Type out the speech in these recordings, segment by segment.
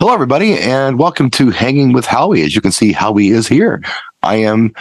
Hello, everybody, and welcome to Hanging with Howie. As you can see, Howie is here. I am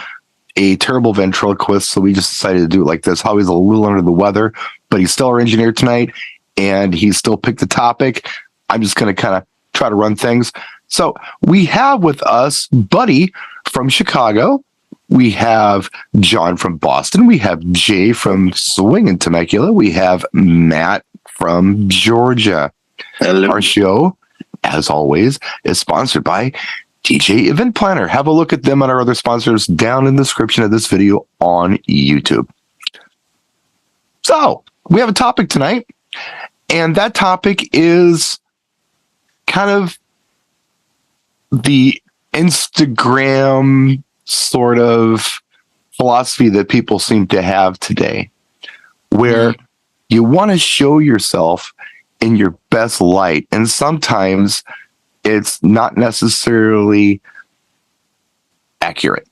a terrible ventriloquist, so we just decided to do it like this. Howie's a little under the weather, but he's still our engineer tonight, and he still picked the topic. I'm just going to kind of try to run things. So we have with us Buddy from Chicago. We have John from Boston. We have Jay from Swing in Temecula. We have Matt from Georgia. Hello. Our show, as always, is sponsored by DJ Event Planner. Have a look at them and our other sponsors down in the description of this video on YouTube. So, we have a topic tonight, and that topic is kind of the Instagram sort of philosophy that people seem to have today, where you want to show yourself in your best light. And sometimes it's not necessarily accurate.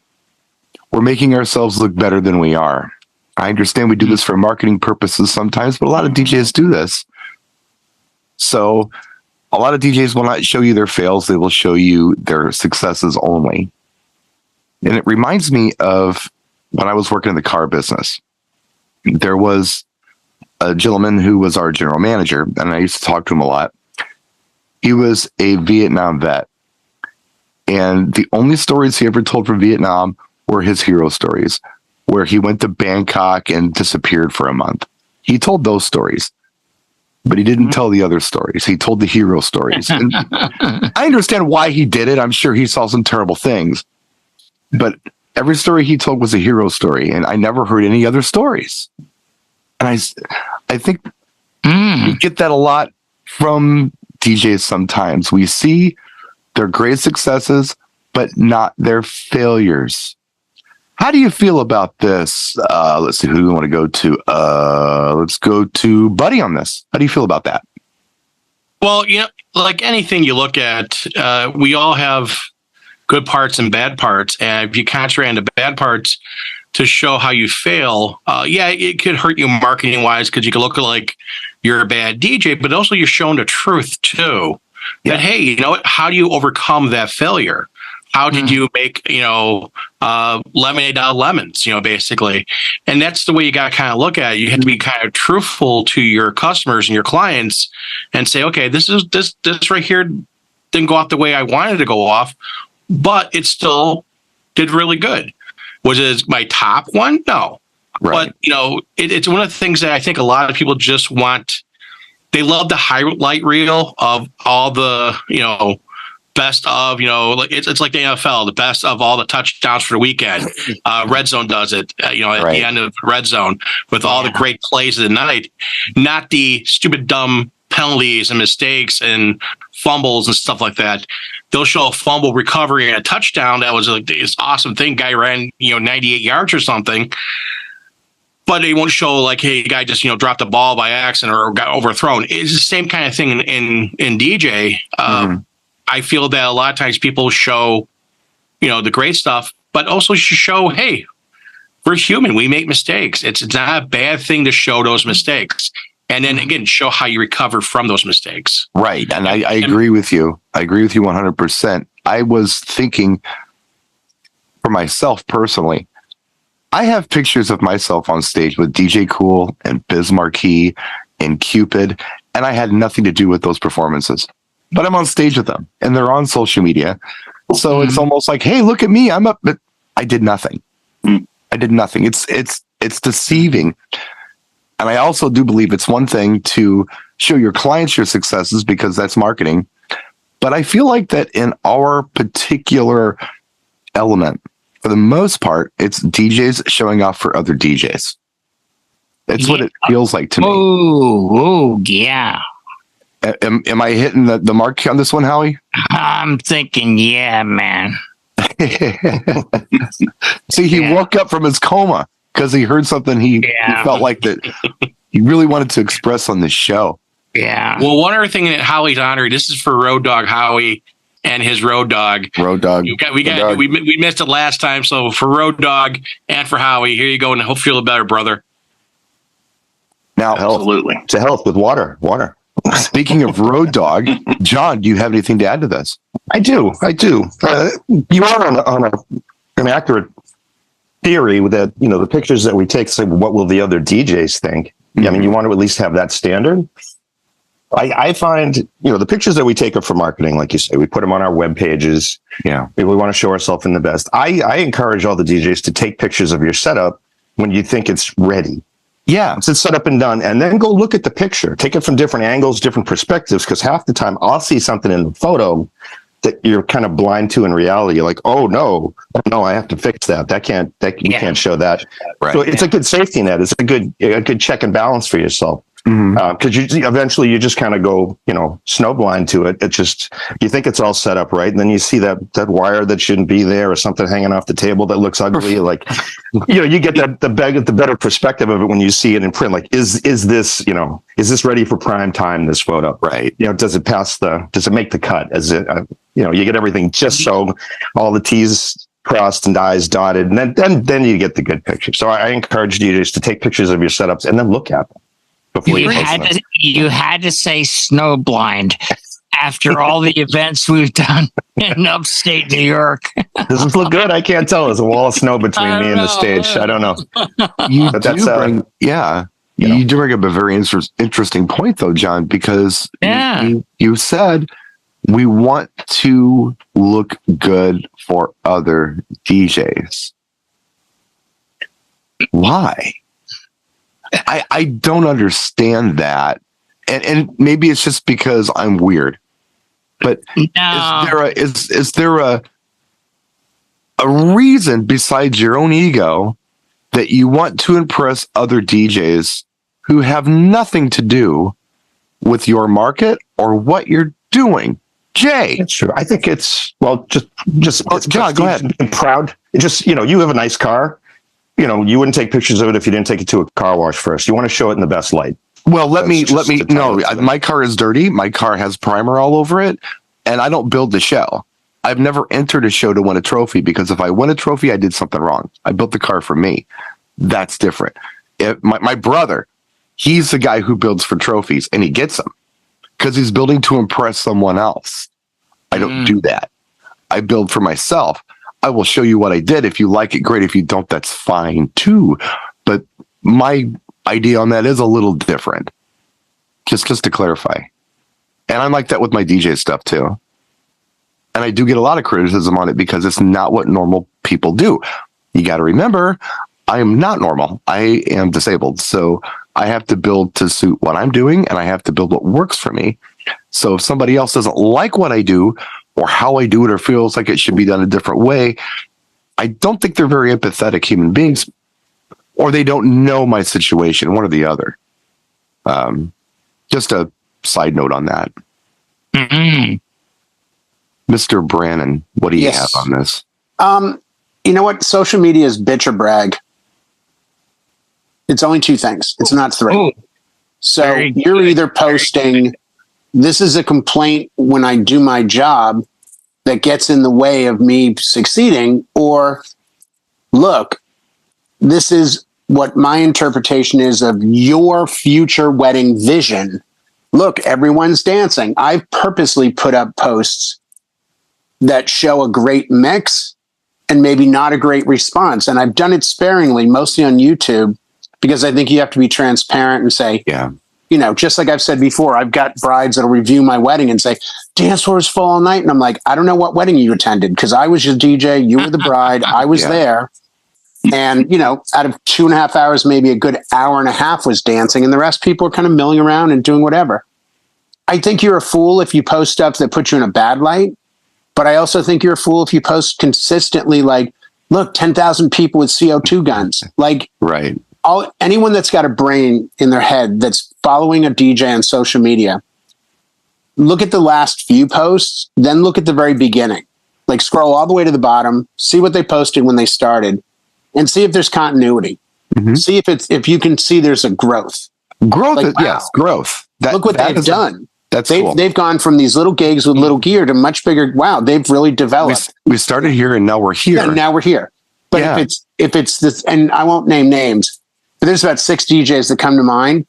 We're making ourselves look better than we are. I understand we do this for marketing purposes sometimes, but a lot of DJs do this. So a lot of DJs will not show you their fails. They will show you their successes only. And it reminds me of when I was working in the car business. There was a gentleman who was our general manager, and I used to talk to him a lot. He was a Vietnam vet, and the only stories he ever told from Vietnam were his hero stories, where he went to Bangkok and disappeared for a month. He told those stories, but he didn't tell the other stories. He told the hero stories. And I understand why he did it. I'm sure he saw some terrible things, but every story he told was a hero story, and I never heard any other stories. And I think we get that a lot from DJs sometimes. We see their great successes, but not their failures. How do you feel about this? Let's see, who do we want to go to? Let's go to Buddy on this. How do you feel about that? Well, like anything you look at, we all have good parts and bad parts. And if you concentrate on the bad parts to show how you fail, it could hurt you marketing wise because you could look like you're a bad DJ, but also you're showing the truth too. Yeah. That, hey, you know what? How do you overcome that failure? How did you make, lemonade out of lemons, basically? And that's the way you got to kind of look at it. You have to be kind of truthful to your customers and your clients and say, okay, this right here didn't go off the way I wanted to go off, but it still did really good. Was it my top one? No. Right. But, it's one of the things that I think a lot of people just want. They love the highlight reel of all the, best of, it's like the NFL, the best of all the touchdowns for the weekend. Red Zone does it, at the end of Red Zone with all the great plays of the night, not the stupid, dumb penalties and mistakes and fumbles and stuff like that. They'll show a fumble recovery and a touchdown. That was like this awesome thing. Guy ran, 98 yards or something. But they won't show like, hey, the guy just, dropped the ball by accident or got overthrown. It's the same kind of thing in DJ. I feel that a lot of times people show, the great stuff, but also show, hey, we're human. We make mistakes. It's not a bad thing to show those mistakes. And then again, show how you recover from those mistakes. Right. And I agree with you. I agree with you 100%. I was thinking for myself personally, I have pictures of myself on stage with DJ Cool and Biz Marquee and Cupid, and I had nothing to do with those performances. But I'm on stage with them, and they're on social media. So it's almost like, hey, look at me. I'm up. But I did nothing. I did nothing. It's deceiving. And I also do believe it's one thing to show your clients your successes because that's marketing. But I feel like that in our particular element, for the most part, it's DJs showing off for other DJs. That's what it feels like to me. Oh, yeah. Am I hitting the mark on this one, Howie? I'm thinking, yeah, man. See, he woke up from his coma because he heard something he felt like that he really wanted to express on this show. Yeah. Well, one other thing that Howie's honored, this is for Road Dog Howie and his Road Dog. Road Dog. We missed it last time, so for Road Dog and for Howie, here you go, and hope you feel better, brother. Now, absolutely, to help with water. Speaking of Road Dogg, John, do you have anything to add to this? I do. You are on an accurate theory that, the pictures that we take, say, what will the other DJs think? Mm-hmm. I mean, you want to at least have that standard. I find, the pictures that we take are for marketing, like you say. We put them on our web pages. Yeah. We want to show ourselves in the best. I encourage all the DJs to take pictures of your setup when you think it's ready. Yeah. Once it's set up and done, and then go look at the picture. Take it from different angles, different perspectives, because half the time I'll see something in the photo that you're kind of blind to in reality. You're like, oh no, I have to fix that. You can't show that. Right. So it's a good safety net. It's a good check and balance for yourself. Because eventually you just kind of go, snowblind to it. It just, you think it's all set up right, and then you see that wire that shouldn't be there, or something hanging off the table that looks ugly. Like, you get the better perspective of it when you see it in print. Like, is this ready for prime time? This photo, right? Does it make the cut? You get everything just so all the T's crossed and I's dotted, and then you get the good picture. So I encourage DJs to take pictures of your setups and then look at them. You had to say snowblind after all the events we've done in upstate New York. Does this look good? I can't tell. There's a wall of snow between me and the stage. I don't know. You do bring up a very interesting point, though, John, because you said we want to look good for other DJs. Why? I don't understand that, and maybe it's just because I'm weird. But is there a reason besides your own ego that you want to impress other DJs who have nothing to do with your market or what you're doing? Jay, that's true. I think it's just John, go ahead. And proud. Just you have a nice car. You wouldn't take pictures of it if you didn't take it to a car wash first. You want to show it in the best light. Well, my car is dirty. My car has primer all over it, and I don't build the show. I've never entered a show to win a trophy, because if I win a trophy, I did something wrong. I built the car for me. That's different. My brother, he's the guy who builds for trophies, and he gets them because he's building to impress someone else. I don't do that. I build for myself. I will show you what I did. If you like it, great. If you don't, that's fine too. But my idea on that is a little different. Just to clarify. And I'm like that with my DJ stuff too. And I do get a lot of criticism on it because it's not what normal people do. You got to remember, I am not normal. I am disabled. So I have to build to suit what I'm doing, and I have to build what works for me. So if somebody else doesn't like what I do, or how I do it, or feels like it should be done a different way, I don't think they're very empathetic human beings, or they don't know my situation, one or the other. Just a side note on that. Mr. Brannon, what do you have on this? You know what? Social media is bitch or brag. It's only two things. It's not three. Ooh. So you're either posting, this is a complaint when I do my job that gets in the way of me succeeding, or look, this is what my interpretation is of your future wedding vision. Look, everyone's dancing. I've purposely put up posts that show a great mix and maybe not a great response. And I've done it sparingly, mostly on YouTube, because I think you have to be transparent and say, just like I've said before, I've got brides that'll review my wedding and say, dance floor is full all night. And I'm like, I don't know what wedding you attended, because I was your DJ, you were the bride, I was there. And, out of 2.5 hours, maybe a good hour and a half was dancing, and the rest people are kind of milling around and doing whatever. I think you're a fool if you post stuff that puts you in a bad light. But I also think you're a fool if you post consistently, like, look, 10,000 people with CO2 guns. Like, right. Anyone that's got a brain in their head that's following a DJ on social media, look at the last few posts, then look at the very beginning. Like, scroll all the way to the bottom, see what they posted when they started, and see if there's continuity. Mm-hmm. See if you can see there's a growth. Growth, like, wow, yes, growth. Look what they've done. Cool. They've gone from these little gigs with little gear to much bigger. Wow, they've really developed. We started here, and now we're here. Yeah, now we're here. But if it's this, and I won't name names, but there's about 6 DJs that come to mind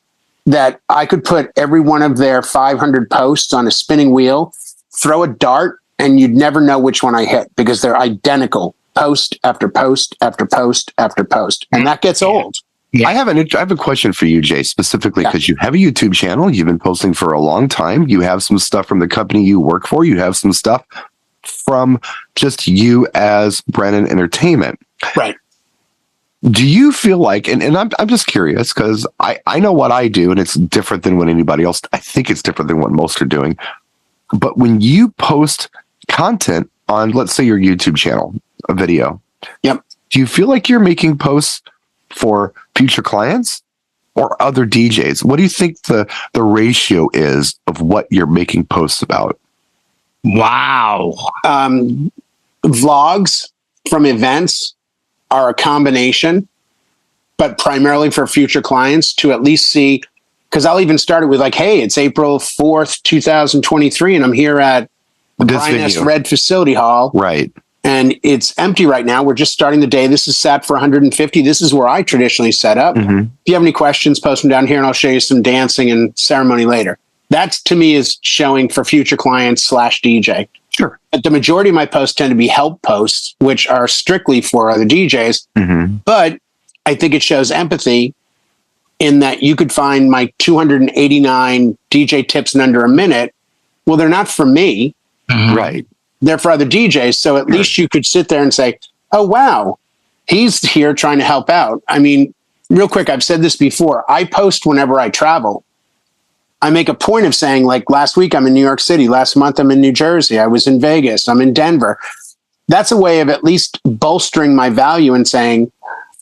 that I could put every one of their 500 posts on a spinning wheel, throw a dart, and you'd never know which one I hit because they're identical, post after post after post after post. And that gets old. Yeah. I have a question for you, Jay, specifically because you have a YouTube channel. You've been posting for a long time. You have some stuff from the company you work for. You have some stuff from just you as Brennan Entertainment. Right. Do you feel like, and I'm just curious because I know what I do and it's different than what anybody else, I think it's different than what most are doing. But when you post content on, let's say, your YouTube channel, a video, yep. Do you feel like you're making posts for future clients or other DJs? What do you think the ratio is of what you're making posts about? Wow. Vlogs from events are a combination, but primarily for future clients to at least see, because I'll even start it with like, hey, it's April 4th, 2023, and I'm here at the Brian S. Red Facility Hall. Right. And it's empty right now. We're just starting the day. This is set for 150. This is where I traditionally set up. Mm-hmm. If you have any questions, post them down here and I'll show you some dancing and ceremony later. That to me is showing for future clients / DJ. Sure. But the majority of my posts tend to be help posts, which are strictly for other DJs. Mm-hmm. But I think it shows empathy in that you could find my 289 DJ tips in under a minute. Well, they're not for me. Mm-hmm. Right. They're for other DJs. So at least you could sit there and say, oh, wow, he's here trying to help out. I mean, real quick, I've said this before. I post whenever I travel. I make a point of saying, like, last week I'm in New York City. Last month I'm in New Jersey. I was in Vegas. I'm in Denver. That's a way of at least bolstering my value and saying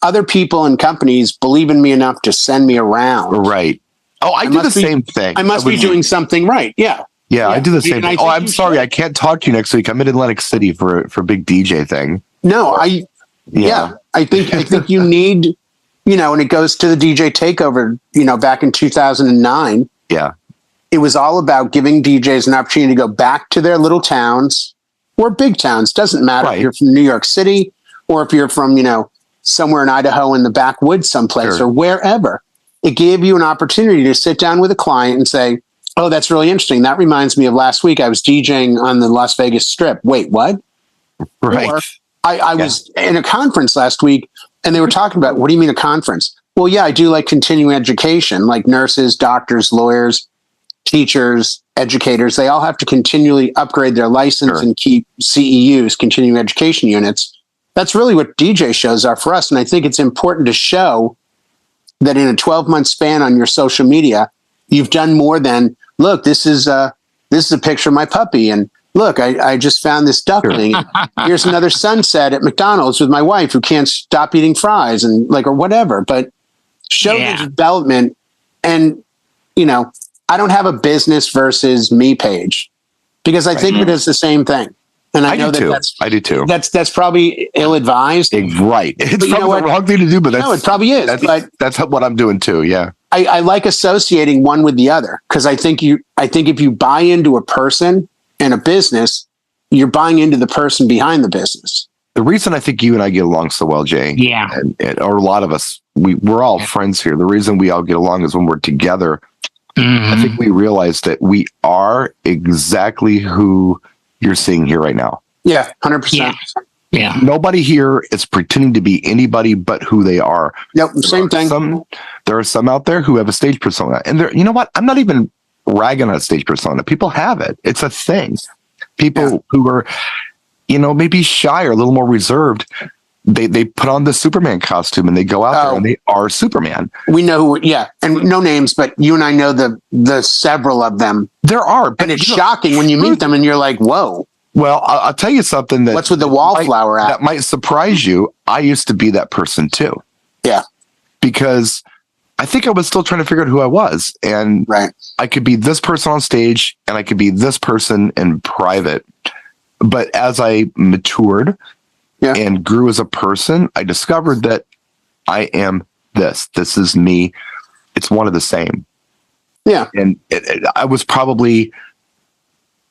other people and companies believe in me enough to send me around. Right. Oh, I do the same thing. I must be doing something right. Yeah. Yeah, I do the same thing. Oh, I'm sorry. I can't talk to you next week. I'm in Atlantic City for a big DJ thing. No, I think you need, and it goes to the DJ takeover, back in 2009. Yeah. It was all about giving DJs an opportunity to go back to their little towns or big towns. Doesn't matter if you're from New York City or if you're from, somewhere in Idaho in the backwoods someplace or wherever. It gave you an opportunity to sit down with a client and say, oh, that's really interesting. That reminds me of last week. I was DJing on the Las Vegas Strip. Wait, what? Right. Or I was in a conference last week and they were talking about, what do you mean a conference? Well, yeah, I do like continuing education, like nurses, doctors, lawyers, teachers, educators. They all have to continually upgrade their license and keep CEUs, continuing education units. That's really what DJ shows are for us. And I think it's important to show that in a 12-month span on your social media, you've done more than, look, this is a picture of my puppy. And look, I just found this duckling. Here's another sunset at McDonald's with my wife who can't stop eating fries and or whatever. But show the development. And, I don't have a business versus me page because I think it is the same thing. And I know I do too. That's probably ill-advised. Right. It's probably the wrong thing to do, but it probably is. That's what I'm doing too. Yeah. I like associating one with the other because I think if you buy into a person and a business, you're buying into the person behind the business. The reason I think you and I get along so well, Jay, or a lot of us, we're all friends here. The reason we all get along is when we're together. Mm-hmm. I think we realize that we are exactly who you're seeing here right now. Yeah, 100%. Yeah. Nobody here is pretending to be anybody but who they are. Yep, same thing. There are some out there who have a stage persona. And you know what? I'm not even ragging on a stage persona. People have it. It's a thing. People who are, maybe shy or a little more reserved, they put on the Superman costume and they go out there and they are Superman. We know and no names, but you and I know the several of them. There are. And it's shocking when you meet them and you're like, whoa. Well, I'll tell you something that... What's with the wallflower app? That might surprise you. I used to be that person too. Yeah. Because I think I was still trying to figure out who I was. And I could be this person on stage and I could be this person in private. But as I matured and grew as a person, I discovered that I am this. This is me. It's one of the same. Yeah. And I was probably...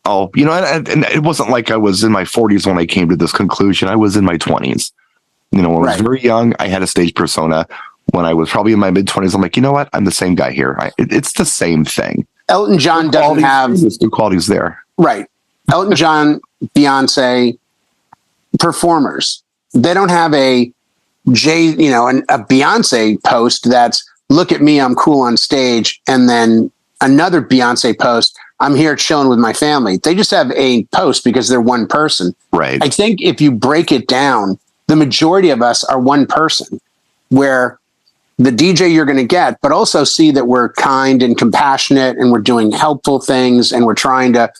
and it wasn't like I was in my 40s when I came to this conclusion. I was in my 20s. When I was very young, I had a stage persona. when I was probably in my mid-20s. I'm like, you know what? I'm the same guy here. It's the same thing. Elton John doesn't have the qualities there. Right. Elton John, Beyonce, performers. They don't have a a Beyonce post that's look at me, I'm cool on stage, and then another Beyonce post, I'm here chilling with my family. They just have a post because they're one person. Right. I think if you break it down, the majority of us are one person, where the DJ you're going to get, but also see that we're kind and compassionate and we're doing helpful things and we're trying to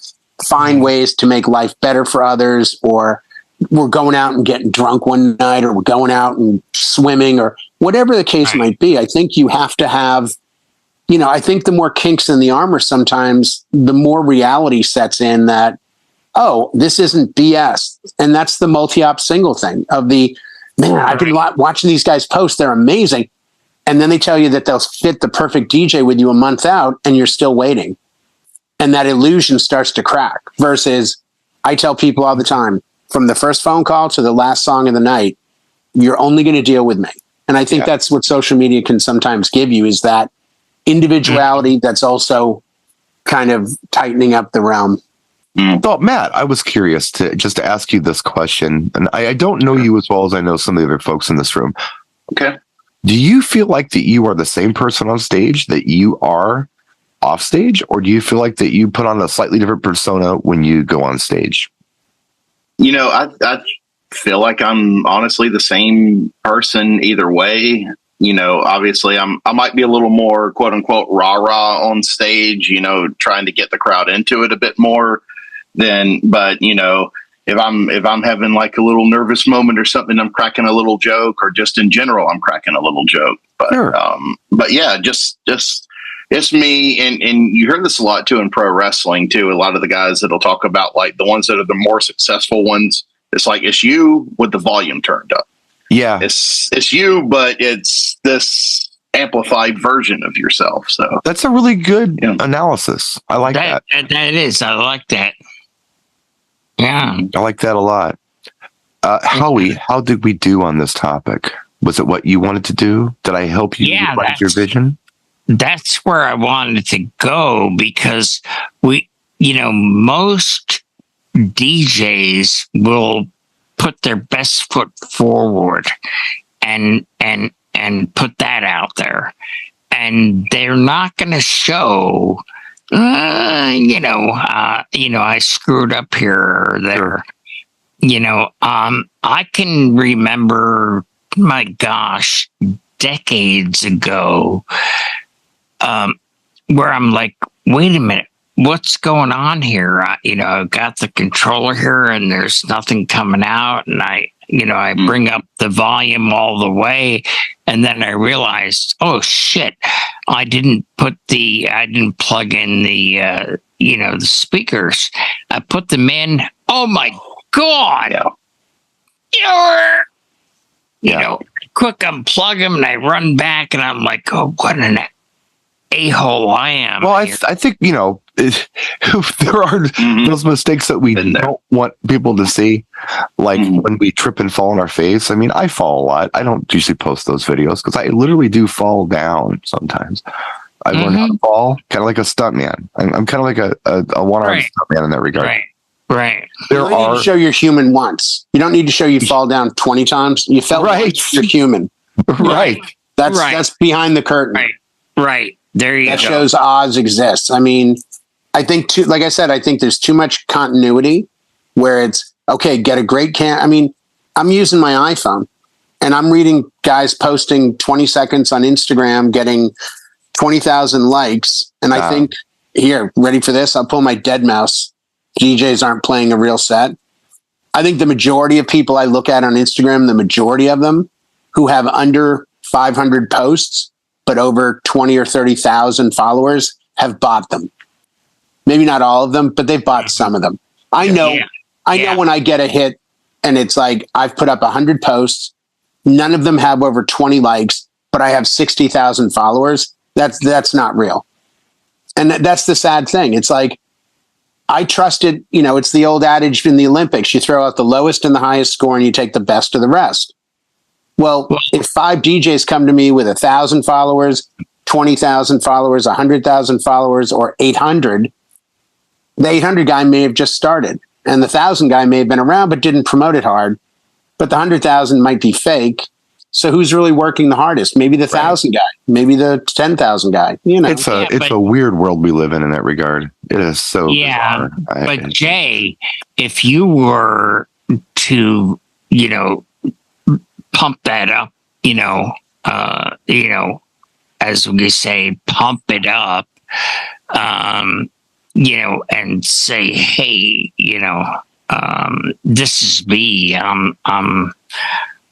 find ways to make life better for others, or we're going out and getting drunk one night, or we're going out and swimming, or whatever the case might be. I think you have to have, I think the more kinks in the armor, sometimes the more reality sets in that, oh, this isn't BS. And that's the multi-op single thing of the, man, I've been watching these guys post. They're amazing. And then they tell you that they'll fit the perfect DJ with you a month out, and you're still waiting. And that illusion starts to crack. Versus, I tell people all the time, from the first phone call to the last song of the night, you're only going to deal with me. And I think that's what social media can sometimes give you, is that individuality that's also kind of tightening up the realm. So, Matt, I was curious to ask you this question. And I don't know you as well as I know some of the other folks in this room. Okay. Do you feel like that you are the same person on stage that you are off stage, or do you feel like that you put on a slightly different persona when you go on stage? I feel like I'm honestly the same person either way. Obviously I might be a little more quote unquote rah-rah on stage, trying to get the crowd into it a bit more but if I'm having like a little nervous moment or something, I'm cracking a little joke, or just in general, I'm cracking a little joke. But, sure. But yeah, just it's me. And you hear this a lot too in pro wrestling too. A lot of the guys that'll talk about like the ones that are the more successful ones. It's like, it's you with the volume turned up. Yeah. It's you, but it's this amplified version of yourself. So that's a really good analysis. I like that. That is. I like that. Yeah. I like that a lot. Howie, how did we do on this topic? Was it what you wanted to do? Did I help you find your vision? That's where I wanted to go, because most DJs will put their best foot forward and put that out there, and they're not going to show I screwed up here or there. Sure. I can remember, my gosh, decades ago, where I'm like, wait a minute, what's going on here? I've got the controller here and there's nothing coming out, and I bring up the volume all the way, and then I realized, oh shit, I didn't plug in the the speakers. I put them in. Oh my God. Quick unplug them, and I run back, and I'm like, oh, what an a-hole I am. Well, I think, there are those mistakes that we don't want people to see, like when we trip and fall on our face. I mean, I fall a lot. I don't usually post those videos because I literally do fall down sometimes. I learned how to fall, kind of like a stuntman. I'm kind of like a one-armed stuntman in that regard. Right. You don't need to show you're human once. You don't need to show you fall down 20 times. You fell once, you're human. Right. That's behind the curtain. Right. There you go. That shows Oz exists. I mean, I think like I said, I think there's too much continuity where it's okay, get a great I mean, I'm using my iPhone and I'm reading guys posting 20 seconds on Instagram, getting 20,000 likes. And I think, here, ready for this? I'll pull my dead mouse. DJs aren't playing a real set. I think the majority of people I look at on Instagram, the majority of them who have under 500 posts, but over 20 or 30,000 followers, have bought them. Maybe not all of them, but they've bought some of them. I know when I get a hit and it's like, I've put up 100 posts, none of them have over 20 likes, but I have 60,000 followers. That's not real. And that's the sad thing. It's like, I trusted, it's the old adage in the Olympics, you throw out the lowest and the highest score and you take the best of the rest. Well, if 5 DJs come to me with 1,000 followers, 20,000 followers, 100,000 followers, or 800, the 800 guy may have just started, and the 1,000 guy may have been around but didn't promote it hard. But the 100,000 might be fake. So who's really working the hardest? Maybe the 1,000 guy, maybe the 10,000 guy. You know, it's a weird world we live in that regard. It is so bizarre. But Jay, if you were to, pump that up, as we say, pump it up, and say, hey, this is me.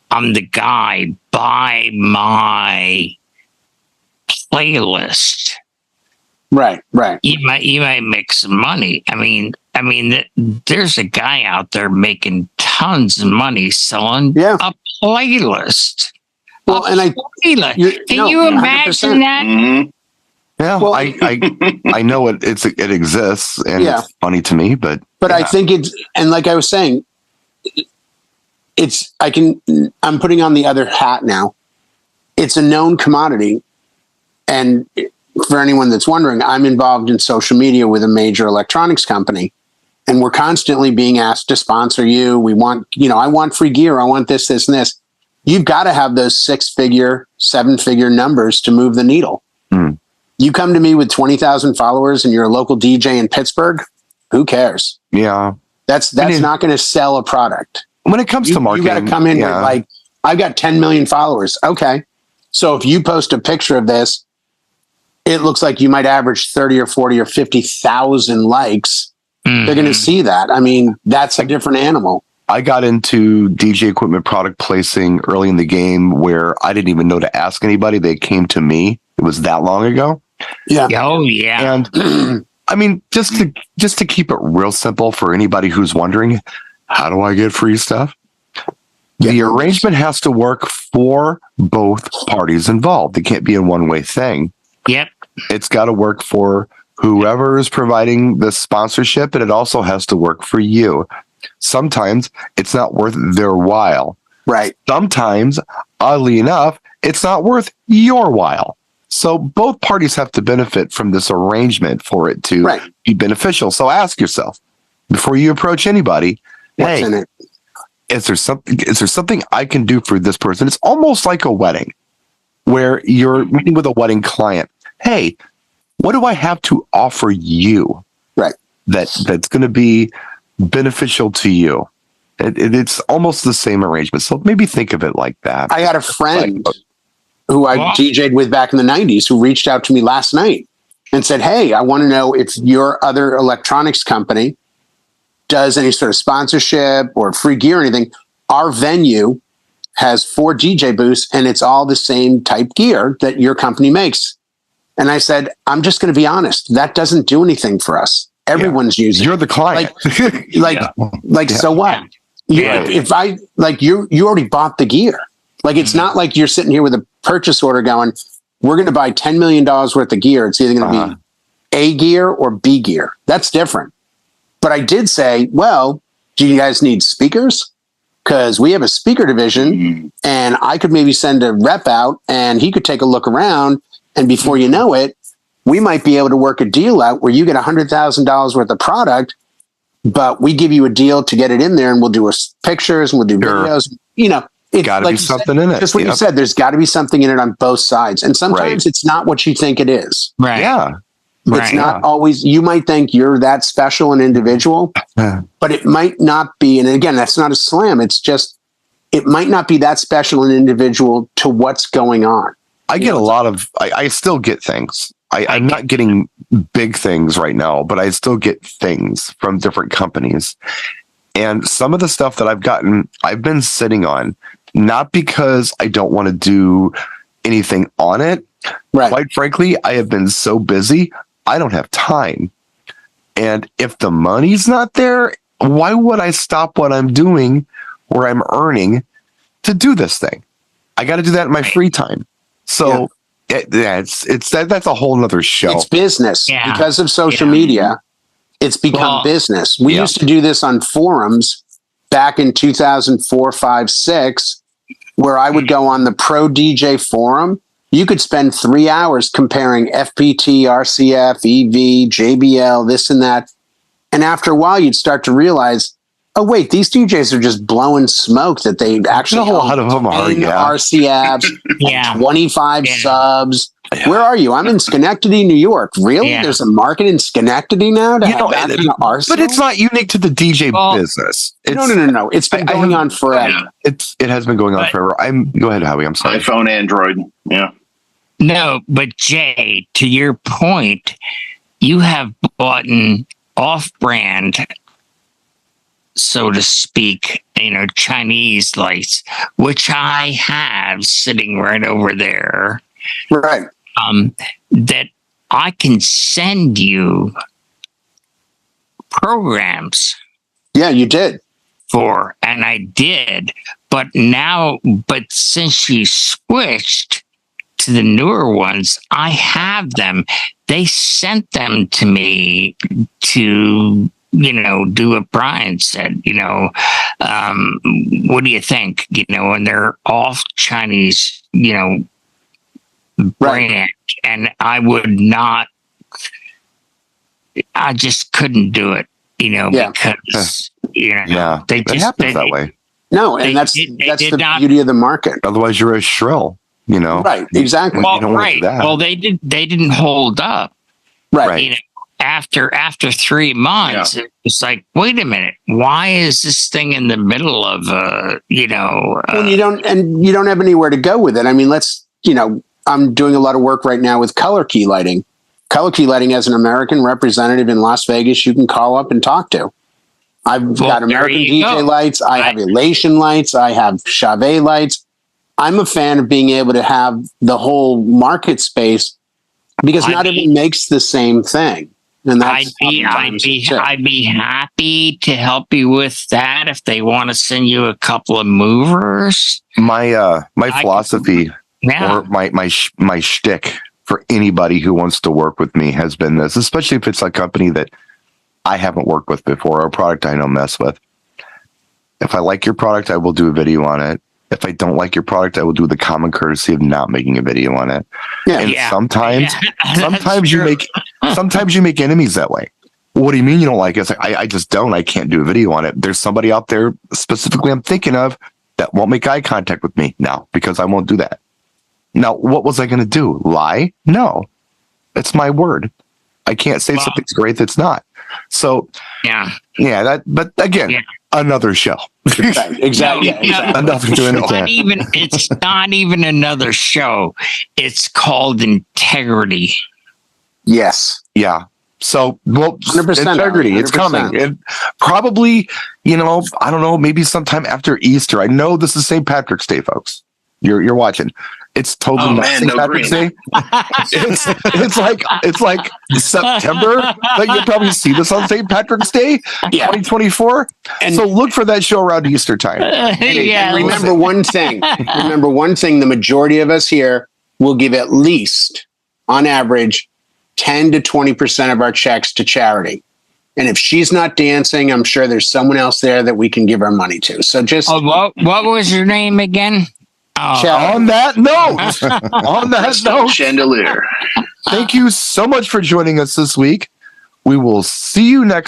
I'm the guy. Buy my playlist. Right. You might make some money. I mean, there's a guy out there making tons of money selling a playlist. Well, Can you imagine that? Mm-hmm. Yeah, well, I know it exists, and it's funny to me, but I think it's, and like I was saying, I'm putting on the other hat now. It's a known commodity, and for anyone that's wondering, I'm involved in social media with a major electronics company, and we're constantly being asked to sponsor you. We want, I want free gear. I want this, and this. You've got to have those 6-figure, 7-figure numbers to move the needle. Mm. You come to me with 20,000 followers and you're a local DJ in Pittsburgh, who cares? Yeah. That's not going to sell a product. When it comes to marketing, you got to come in with like, I've got 10 million followers. Okay. So if you post a picture of this, it looks like you might average 30 or 40 or 50,000 likes. Mm-hmm. They're going to see that. I mean, that's a different animal. I got into DJ equipment product placing early in the game where I didn't even know to ask anybody. They came to me. It was that long ago. Yeah. Oh, yeah. And I mean, just to keep it real simple for anybody who's wondering, how do I get free stuff? Yeah. The arrangement has to work for both parties involved. It can't be a one-way thing. Yep. It's got to work for whoever is providing the sponsorship, and it also has to work for you. Sometimes it's not worth their while. Right. Sometimes, oddly enough, it's not worth your while. So both parties have to benefit from this arrangement for it to be beneficial. So ask yourself before you approach anybody, what's in it? Is there something I can do for this person? It's almost like a wedding where you're meeting with a wedding client. Hey, what do I have to offer you? Right. That's going to be beneficial to you. It's almost the same arrangement. So maybe think of it like that. I had a friend who I DJ'd with back in the 90s who reached out to me last night and said, hey, I want to know if your other electronics company does any sort of sponsorship or free gear or anything. Our venue has 4 DJ booths and it's all the same type gear that your company makes. And I said, I'm just going to be honest. That doesn't do anything for us. Everyone's using You're the client. So what? If I you already bought the gear. Like, it's not like you're sitting here with a purchase order going, we're going to buy $10 million worth of gear. It's either going to be A gear or B gear. That's different. But I did say, well, do you guys need speakers? Because we have a speaker division and I could maybe send a rep out and he could take a look around. And before you know it, we might be able to work a deal out where you get $100,000 worth of product, but we give you a deal to get it in there and we'll do pictures and we'll do videos. It's got to be something in it. Just what you said, there's got to be something in it on both sides. And sometimes it's not what you think it is. Right. Yeah. It's not always, you might think you're that special and individual, but it might not be. And again, that's not a slam. It's just, it might not be that special and individual to what's going on. I get a lot of, I still get things. I'm not getting big things right now, but I still get things from different companies. And some of the stuff that I've gotten, I've been sitting on, not because I don't want to do anything on it. Right. Quite frankly, I have been so busy, I don't have time. And if the money's not there, why would I stop what I'm doing or I'm earning to do this thing? I got to do that in my free time. So that's a whole nother show. It's business because of social media. It's become business. We used to do this on forums back in 2004, 5, 6. where I would go on the Pro DJ forum. You could spend 3 hours comparing FPT, RCF, EV, JBL, this and that. And after a while, you'd start to realize, oh, wait, these DJs are just blowing smoke that they actually a lot of them are, RCFs, 25 subs. Yeah. Where are you? I'm in Schenectady, New York. Really? Yeah. There's a market in Schenectady now to have that in the arsenal? But it's not unique to the DJ business. No. It's been going on forever. It has been going on forever. Go ahead, Howie. I'm sorry. iPhone, Android. Yeah. No, but Jay, to your point, you have bought an off-brand, so to speak, Chinese lights, which I have sitting right over there. Right. That I can send you programs. Yeah, you did. And I did. But since you switched to the newer ones, I have them. They sent them to me to, do what Brian said, what do you think? And they're off Chinese, brand, and I just couldn't do it, because they just happens that way. No, and that's the beauty of the market. Otherwise, you're a shrill, Right, exactly. Well, they didn't hold up. Right. After 3 months, it's like, wait a minute, why is this thing in the middle of well, you don't have anywhere to go with it. I mean, I'm doing a lot of work right now with Color Key Lighting. Color Key Lighting has an American representative in Las Vegas you can call up and talk to. I've got American DJ lights. I have Elation lights. I have Chauvet lights. I'm a fan of being able to have the whole market space because not everyone makes the same thing. And that's I'd be happy to help you with that if they want to send you a couple of movers. My philosophy or my shtick for anybody who wants to work with me has been this, especially if it's a company that I haven't worked with before or a product I don't mess with. If I like your product, I will do a video on it. If I don't like your product, I will do the common courtesy of not making a video on it. Sometimes you make enemies that way. What do you mean you don't like it? It's like, I just don't. I can't do a video on it. There's somebody out there specifically I'm thinking of that won't make eye contact with me now because I won't do that. Now, what was I going to do? Lie? No. It's my word. I can't say something's great that's not. So, but again, another show. Exactly. It's not even another show. It's called Integrity. Yes. Yeah. So, 100%, integrity. 100%. It's coming. It probably, I don't know, maybe sometime after Easter. I know this is St. Patrick's Day, folks. You're watching. It's totally not St. Patrick's Day. It's like September, but you'll probably see this on St. Patrick's Day, 2024. And so look for that show around Easter time. Remember one thing. The majority of us here will give at least, on average, 10 to 20% of our checks to charity. And if she's not dancing, I'm sure there's someone else there that we can give our money to. So just what was your name again? On that note, Chandelier. Thank you so much for joining us this week. We will see you next